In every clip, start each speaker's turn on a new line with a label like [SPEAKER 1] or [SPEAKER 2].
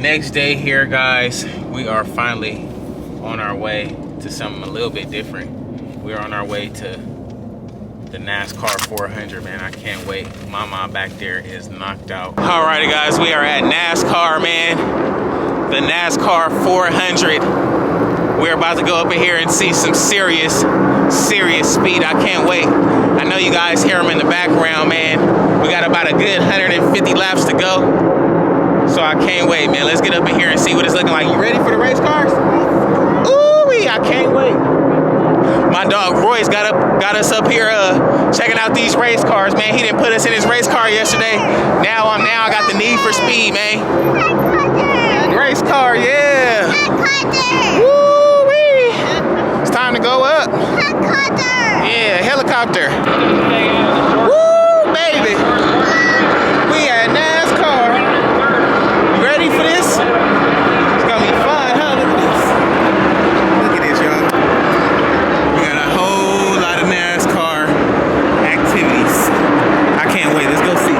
[SPEAKER 1] Next day here, guys. We are finally on our way to something a little bit different. We're on our way to the NASCAR 400, man. I can't wait. Mama back there is knocked out. Alrighty, guys, we are at NASCAR, man. The NASCAR 400. We're about to go up in here and see some serious speed. I can't wait. I know you guys hear them in the background, man. We got about a good 150 laps to go. So I can't wait, man. Let's get up in here and see what it's looking like. You ready for the race cars? Ooh-wee, I can't wait. My dog Royce got us up here checking out these race cars, man. He didn't put us in his race car yesterday. Now I got the need for speed, man. Race car, yeah. Woo-wee. It's time to go up. Yeah, helicopter. Woo, baby. We at NASCAR. You ready for this? It's gonna be fun, huh? Look at this, y'all. We got a whole lot of NASCAR activities. I can't wait. Let's go see.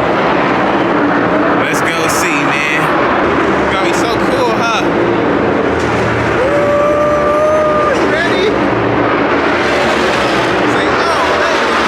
[SPEAKER 1] Let's go see, man. It's gonna be so cool, huh? Woo! You ready? Say, oh, baby.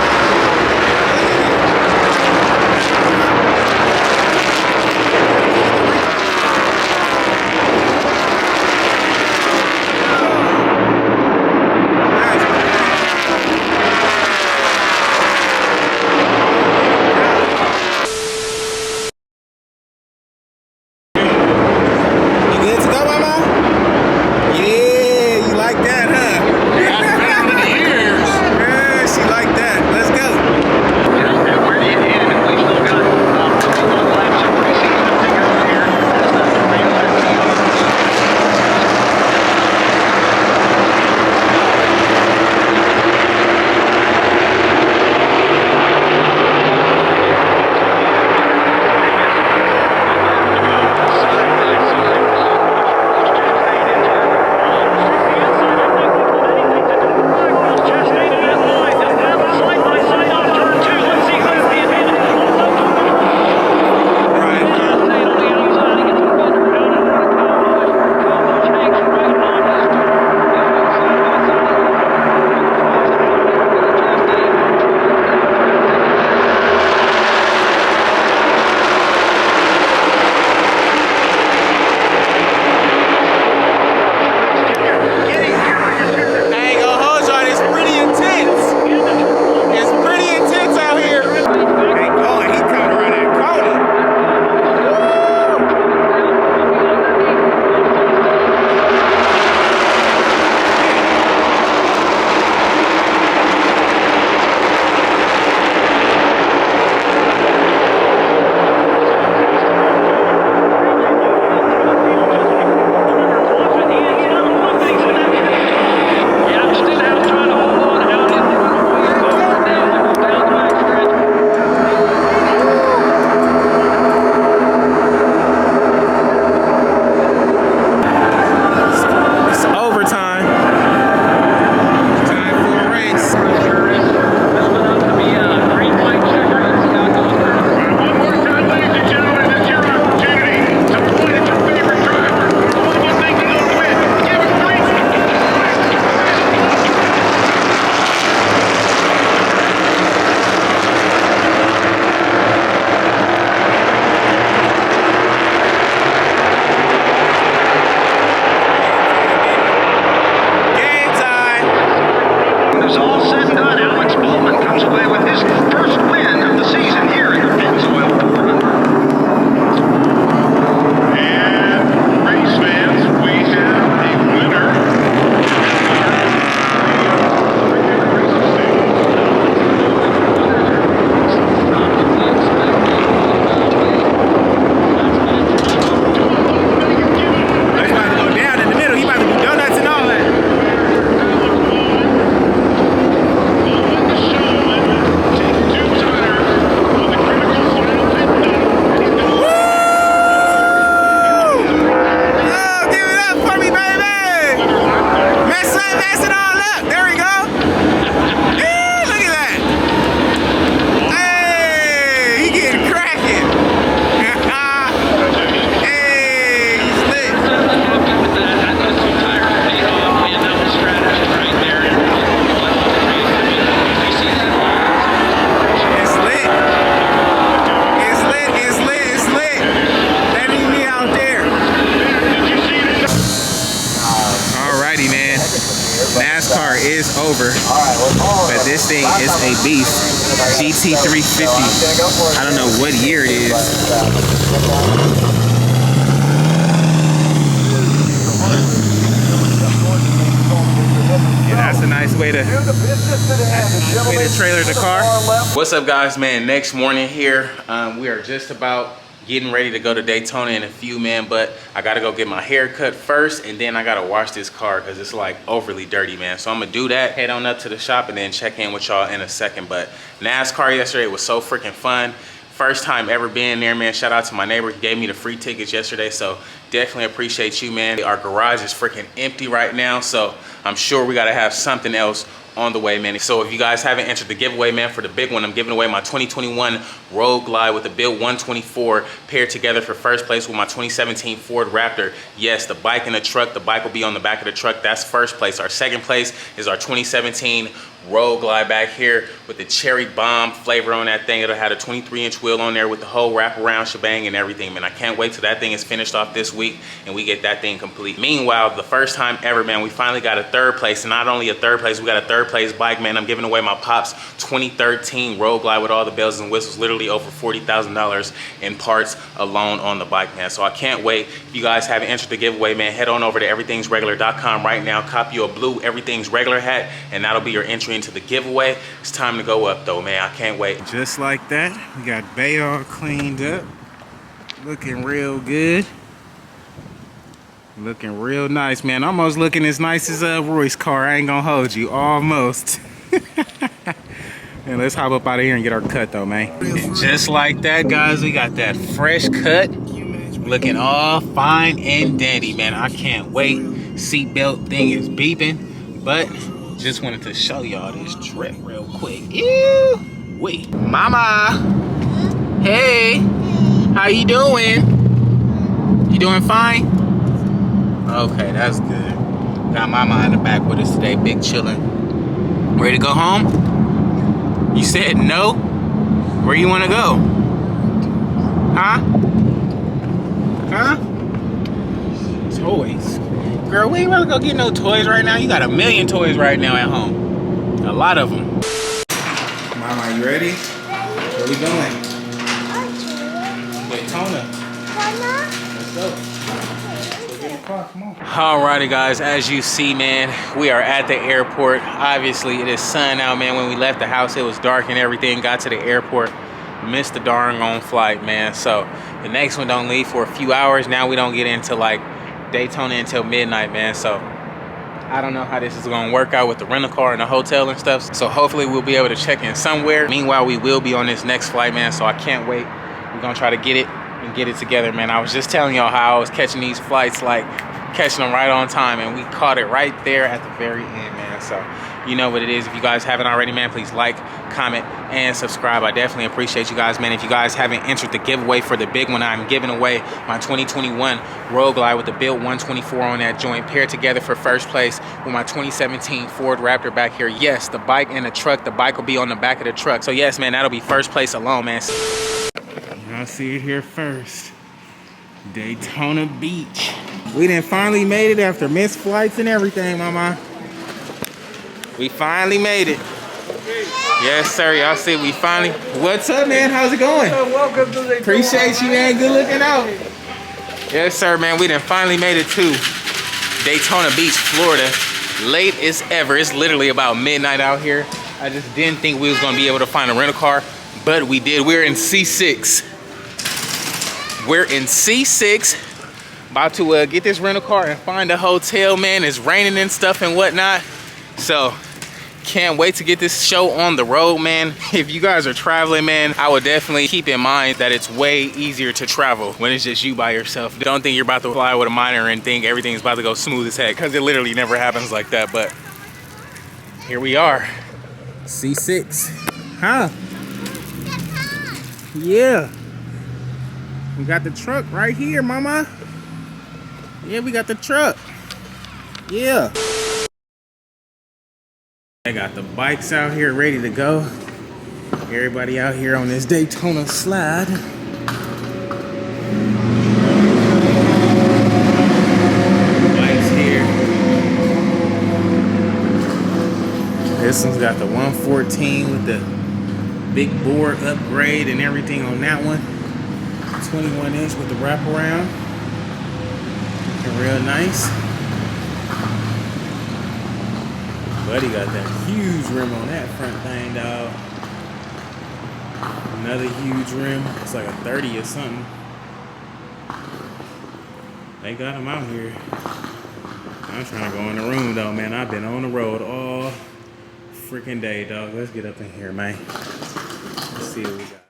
[SPEAKER 1] over. But this thing is a beast. GT350. I don't know what year it is. That's a nice way to trailer the car. What's up, guys, man? Next morning here, we are just about getting ready to go to Daytona in a few, man, but I gotta go get my hair cut first, and then I gotta wash this car because it's like overly dirty, man. So I'm gonna do that, head on up to the shop, and then check in with y'all in a second. But NASCAR yesterday was so freaking fun. First time ever being there, man. Shout out to my neighbor. He gave me the free tickets yesterday, so definitely appreciate you, man. Our garage is freaking empty right now, so I'm sure we gotta have something else on the way, man. So if you guys haven't entered the giveaway, man, for the big one, I'm giving away my 2021 Road Glide with the build 124 paired together for first place with my 2017 Ford Raptor. Yes, the bike and the truck. The bike will be on the back of the truck. That's first place. Our second place is our 2017 Road Glide back here with the cherry bomb flavor on that thing. It'll have a 23-inch wheel on there with the whole wraparound shebang and everything, man. I can't wait till that thing is finished off this week and we get that thing complete. Meanwhile, the first time ever, man, we finally got a third place. And not only a third place, we got a third place bike, man. I'm giving away my Pop's 2013 Road Glide with all the bells and whistles, literally over $40,000 in parts alone on the bike, man. So I can't wait. If you guys haven't entered the giveaway, man, head on over to everythingsregular.com right now. Copy you a blue Everything's Regular hat, and that'll be your entry into the giveaway. It's time to go up though, man. I can't wait. Just like that, we got Bay all cleaned up, looking real good, looking real nice, man. Almost looking as nice as Roy's car. I ain't gonna hold you, almost. And let's hop up out of here and get our cut though, man. And just like that, guys, we got that fresh cut, looking all fine and dandy, man. I can't wait. Seatbelt thing is beeping, but just wanted to show y'all this trip real quick. Ew, wait, mama. Hey, how you doing? You doing fine? Okay, that's good. Got mama in the back with us today, big chillin'. Ready to go home? You said no? Where you wanna go? Huh? Huh? Toys. Girl, we ain't really go get no toys right now. You got a million toys right now at home. A lot of them. Mama, you ready? Where we going? Daytona. Let's go. Alrighty, guys, as you see, man, we are at the airport. Obviously, it is sun out, man. When we left the house, it was dark and everything. Got to the airport, missed the darn on flight, man. So the next one don't leave for a few hours. Now we don't get into like Daytona until midnight, man. So I don't know how this is gonna work out with the rental car and the hotel and stuff. So hopefully we'll be able to check in somewhere. Meanwhile, we will be on this next flight, man. So I can't wait. We're gonna try to get it and get it together, man. I was just telling y'all how I was catching these flights, like catching them right on time, and we caught it right there at the very end, man. So you know what it is. If you guys haven't already, man, please like, comment, and subscribe. I definitely appreciate you guys, man. If you guys haven't entered the giveaway for the big one, I'm giving away my 2021 Road Glide with the build 124 on that joint, paired together for first place with my 2017 Ford Raptor back here. Yes, the bike and the truck. The bike will be on the back of the truck. So yes, man, that'll be first place alone, man. Y'all see it here first. Daytona Beach. We done finally made it after missed flights and everything, mama. We finally made it. Yes, sir. Y'all see, we finally. What's up, man? How's it going?
[SPEAKER 2] Welcome to the.
[SPEAKER 1] Appreciate you, man. Good looking out. Yes, sir, man. We done finally made it to Daytona Beach, Florida. Late as ever. It's literally about midnight out here. I just didn't think we was gonna be able to find a rental car, but we did. We're in C6. We're in C6. About to get this rental car and find a hotel, man. It's raining and stuff and whatnot. So can't wait to get this show on the road, man. If you guys are traveling, man, I would definitely keep in mind that it's way easier to travel when it's just you by yourself. Don't think you're about to fly with a minor and think everything's about to go smooth as heck, because it literally never happens like that. But here we are. C6. Huh? Yeah. We got the truck right here, mama. Yeah, we got the truck. Yeah. I got the bikes out here ready to go. Everybody out here on this Daytona slide. Bikes here. This one's got the 114 with the big board upgrade and everything on that one. 21 inch with the wraparound. Looking real nice. Buddy got that huge rim on that front thing, dog. Another huge rim. It's like a 30 or something. They got him out here. I'm trying to go in the room though, man. I've been on the road all freaking day, dog. Let's get up in here, man. Let's see what we got.